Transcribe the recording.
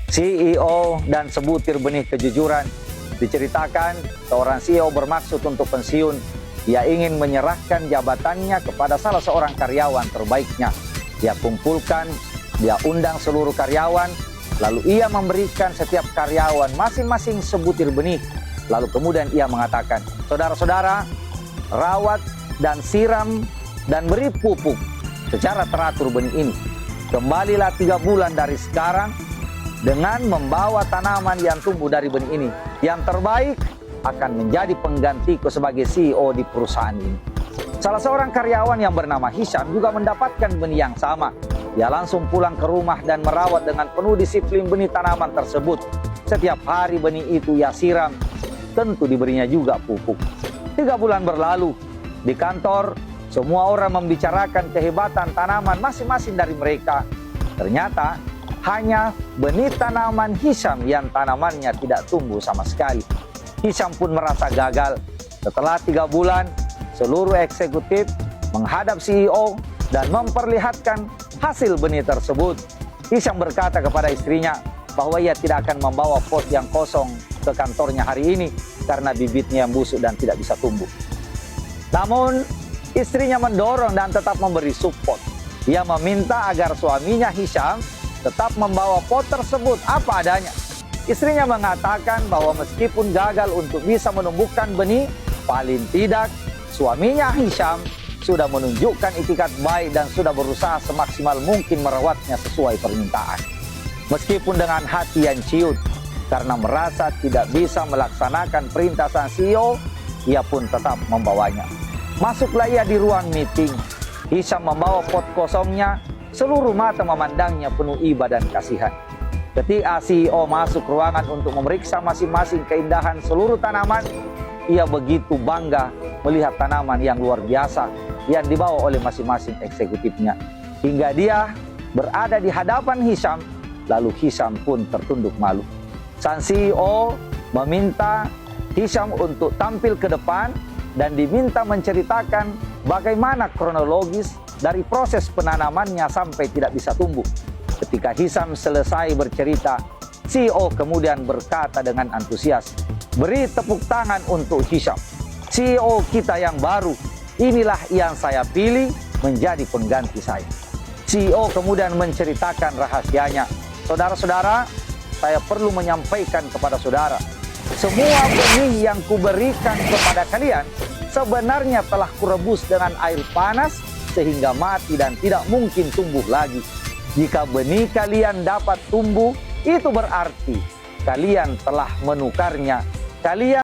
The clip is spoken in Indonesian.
CEO dan sebutir benih kejujuran. Diceritakan, seorang CEO bermaksud untuk pensiun. Ia ingin menyerahkan jabatannya kepada salah seorang karyawan terbaiknya. Dia kumpulkan, dia undang seluruh karyawan, lalu ia memberikan setiap karyawan masing-masing sebutir benih. Lalu kemudian ia mengatakan, saudara-saudara, rawat dan siram dan beri pupuk secara teratur benih ini. Kembalilah 3 bulan dari sekarang dengan membawa tanaman yang tumbuh dari benih ini. Yang terbaik akan menjadi penggantiku sebagai CEO di perusahaan ini. Salah seorang karyawan yang bernama Hisham juga mendapatkan benih yang sama. Dia langsung pulang ke rumah dan merawat dengan penuh disiplin benih tanaman tersebut. Setiap hari benih itu ia siram, tentu diberinya juga pupuk. 3 bulan berlalu, di kantor semua orang membicarakan kehebatan tanaman masing-masing dari mereka. Ternyata hanya benih tanaman Hisham yang tanamannya tidak tumbuh sama sekali. Hisham pun merasa gagal. Setelah 3 bulan, seluruh eksekutif menghadap CEO dan memperlihatkan hasil benih tersebut. Hisham berkata kepada istrinya bahwa ia tidak akan membawa pot yang kosong ke kantornya hari ini karena bibitnya yang busuk dan tidak bisa tumbuh. Namun, istrinya mendorong dan tetap memberi support. Ia meminta agar suaminya Hisham tetap membawa pot tersebut apa adanya. Istrinya mengatakan bahwa meskipun gagal untuk bisa menumbuhkan benih, paling tidak suaminya Hisham sudah menunjukkan itikat baik dan sudah berusaha semaksimal mungkin merawatnya sesuai permintaan. Meskipun dengan hati yang ciut, karena merasa tidak bisa melaksanakan perintah sang CEO, ia pun tetap membawanya. Masuklah ia di ruang meeting. Hisham membawa pot kosongnya, seluruh mata memandangnya penuh iba dan kasihan. Ketika CEO masuk ruangan untuk memeriksa masing-masing keindahan seluruh tanaman, ia begitu bangga melihat tanaman yang luar biasa yang dibawa oleh masing-masing eksekutifnya. Hingga dia berada di hadapan Hisham, lalu Hisham pun tertunduk malu. Sang CEO meminta Hisham untuk tampil ke depan dan diminta menceritakan bagaimana kronologis dari proses penanamannya sampai tidak bisa tumbuh. Ketika Hisham selesai bercerita, CEO kemudian berkata dengan antusias, "Beri tepuk tangan untuk Hisham, CEO kita yang baru. Inilah yang saya pilih menjadi pengganti saya." CEO kemudian menceritakan rahasianya. Saudara-saudara, saya perlu menyampaikan kepada saudara, semua benih yang kuberikan kepada kalian sebenarnya telah kurebus dengan air panas sehingga mati dan tidak mungkin tumbuh lagi. Jika benih kalian dapat tumbuh, itu berarti kalian telah menukarnya. Kalian